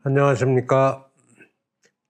안녕하십니까.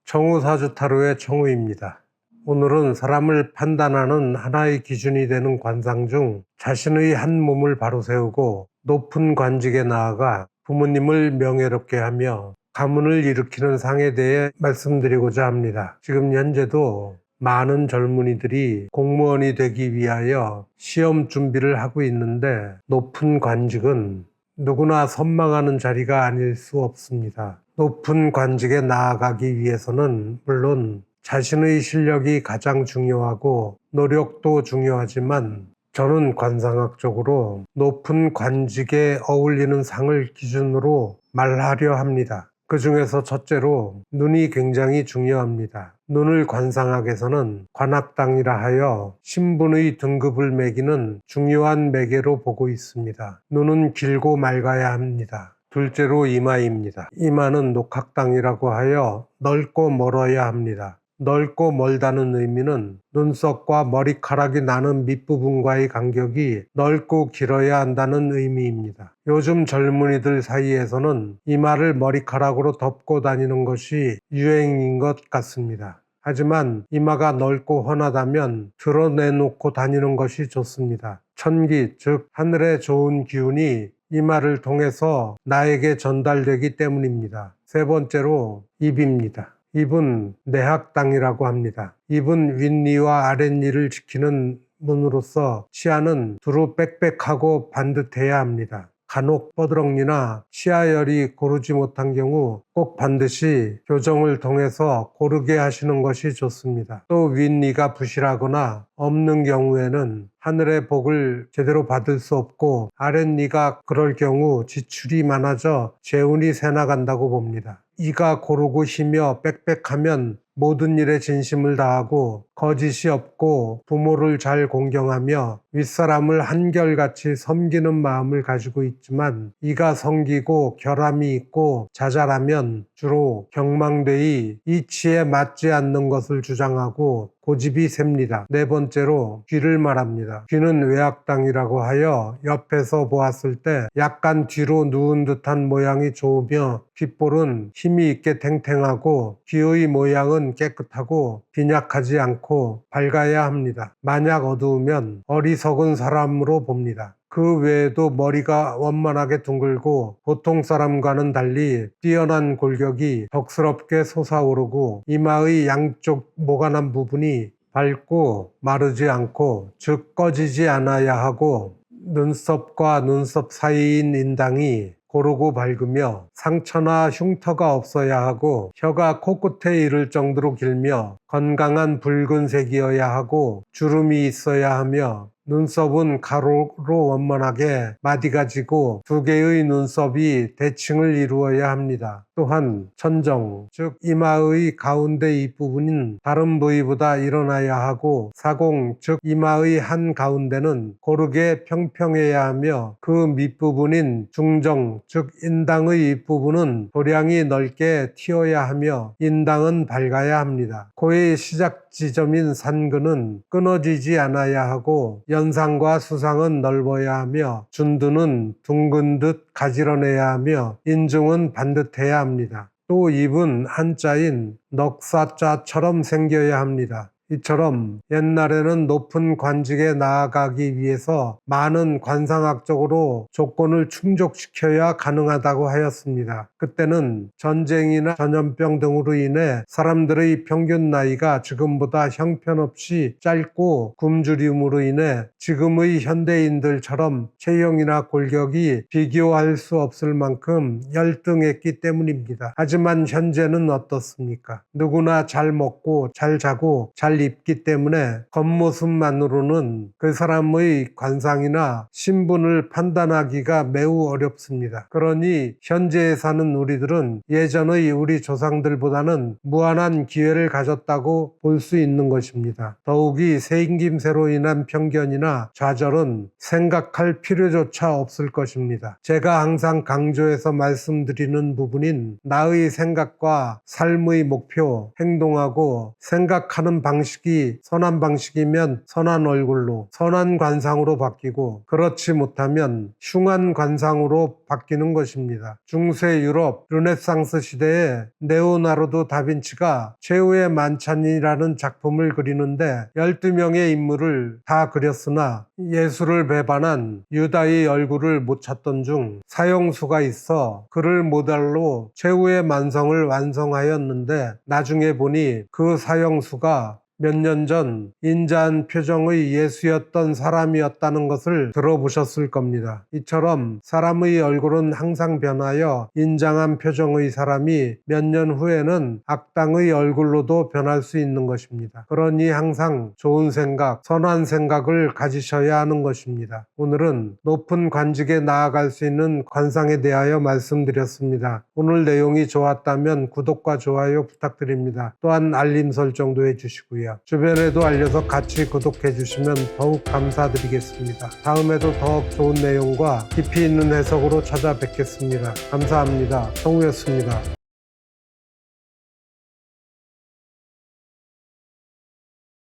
청우사주타로의 청우입니다. 오늘은 사람을 판단하는 하나의 기준이 되는 관상 중 자신의 한 몸을 바로 세우고 높은 관직에 나아가 부모님을 명예롭게 하며 가문을 일으키는 상에 대해 말씀드리고자 합니다. 지금 현재도 많은 젊은이들이 공무원이 되기 위하여 시험 준비를 하고 있는데 높은 관직은 누구나 선망하는 자리가 아닐 수 없습니다. 높은 관직에 나아가기 위해서는 물론 자신의 실력이 가장 중요하고 노력도 중요하지만 저는 관상학적으로 높은 관직에 어울리는 상을 기준으로 말하려 합니다. 그 중에서 첫째로 눈이 굉장히 중요합니다. 눈을 관상학에서는 관악당이라 하여 신분의 등급을 매기는 중요한 매개로 보고 있습니다. 눈은 길고 맑아야 합니다. 둘째로 이마입니다. 이마는 녹학당이라고 하여 넓고 멀어야 합니다. 넓고 멀다는 의미는 눈썹과 머리카락이 나는 밑부분과의 간격이 넓고 길어야 한다는 의미입니다. 요즘 젊은이들 사이에서는 이마를 머리카락으로 덮고 다니는 것이 유행인 것 같습니다. 하지만 이마가 넓고 훤하다면 드러내놓고 다니는 것이 좋습니다. 천기, 즉 하늘의 좋은 기운이 이마를 통해서 나에게 전달되기 때문입니다. 세 번째로 입입니다. 입은 내학당이라고 합니다. 입은 윗니와 아랫니를 지키는 문으로서 치아는 두루 빽빽하고 반듯해야 합니다. 간혹 뻐드렁니나 치아열이 고르지 못한 경우 꼭 반드시 교정을 통해서 고르게 하시는 것이 좋습니다. 또 윗니가 부실하거나 없는 경우에는 하늘의 복을 제대로 받을 수 없고 아랫니가 그럴 경우 지출이 많아져 재운이 새나간다고 봅니다. 이가 고르고 희며 빽빽하면 모든 일에 진심을 다하고 거짓이 없고 부모를 잘 공경하며 윗사람을 한결같이 섬기는 마음을 가지고 있지만 이가 성기고 결함이 있고 자잘하면 주로 경망되이 이치에 맞지 않는 것을 주장하고 고집이 셉니다. 네 번째로 귀를 말합니다. 귀는 외악당이라고 하여 옆에서 보았을 때 약간 뒤로 누운 듯한 모양이 좋으며 귓볼은 힘이 있게 탱탱하고 귀의 모양은 깨끗하고 빈약하지 않고 밝아야 합니다. 만약 어두우면 어리석은 사람으로 봅니다. 그 외에도 머리가 원만하게 둥글고 보통 사람과는 달리 뛰어난 골격이 덕스럽게 솟아오르고 이마의 양쪽 모가난 부분이 밝고 마르지 않고 즉 꺼지지 않아야 하고 눈썹과 눈썹 사이인 인당이 고르고 밝으며 상처나 흉터가 없어야 하고 혀가 코끝에 이를 정도로 길며 건강한 붉은색이어야 하고 주름이 있어야 하며 눈썹은 가로로 원만하게 마디가 지고 두 개의 눈썹이 대칭을 이루어야 합니다. 또한 천정, 즉 이마의 가운데 윗부분인 다른 부위보다 일어나야 하고 사공, 즉 이마의 한 가운데는 고르게 평평해야 하며 그 밑부분인 중정, 즉 인당의 윗부분은 도량이 넓게 튀어야 하며 인당은 밝아야 합니다. 코의 시작 지점인 산근은 끊어지지 않아야 하고 연상과 수상은 넓어야 하며 준두는 둥근 듯 가지런해야 하며 인중은 반듯해야 합니다. 또 입은 한자인 넉사자처럼 생겨야 합니다. 이처럼 옛날에는 높은 관직에 나아가기 위해서 많은 관상학적으로 조건을 충족시켜야 가능하다고 하였습니다. 그때는 전쟁이나 전염병 등으로 인해 사람들의 평균 나이가 지금보다 형편없이 짧고 굶주림으로 인해 지금의 현대인들처럼 체형이나 골격이 비교할 수 없을 만큼 열등했기 때문입니다. 하지만 현재는 어떻습니까? 누구나 잘 먹고 잘 자고 잘 입기 때문에 겉모습만으로는 그 사람의 관상이나 신분을 판단하기가 매우 어렵습니다. 그러니 현재에 사는 우리들은 예전의 우리 조상들보다는 무한한 기회를 가졌다고 볼 수 있는 것입니다. 더욱이 생김새로 인한 편견이나 좌절은 생각할 필요조차 없을 것입니다. 제가 항상 강조해서 말씀드리는 부분인 나의 생각과 삶의 목표, 행동하고 생각하는 방식 방식이 선한 방식이면 선한 얼굴로, 선한 관상으로 바뀌고 그렇지 못하면 흉한 관상으로 바뀌는 것입니다. 중세 유럽 르네상스 시대에 레오나르도 다빈치가 최후의 만찬이라는 작품을 그리는데 12명의 인물을 다 그렸으나 예수를 배반한 유다의 얼굴을 못 찾던 중 사형수가 있어 그를 모델로 최후의 만성을 완성하였는데 나중에 보니 그 사형수가 몇 년 전 인자한 표정의 예수였던 사람이었다는 것을 들어보셨을 겁니다. 이처럼 사람의 얼굴은 항상 변하여 인장한 표정의 사람이 몇 년 후에는 악당의 얼굴로도 변할 수 있는 것입니다. 그러니 항상 좋은 생각, 선한 생각을 가지셔야 하는 것입니다. 오늘은 높은 관직에 나아갈 수 있는 관상에 대하여 말씀드렸습니다. 오늘 내용이 좋았다면 구독과 좋아요 부탁드립니다. 또한 알림 설정도 해주시고요. 주변에도 알려서 같이 구독해 주시면 더욱 감사드리겠습니다. 다음에도 더욱 좋은 내용과 깊이 있는 해석으로 찾아뵙겠습니다. 감사합니다. 성우였습니다.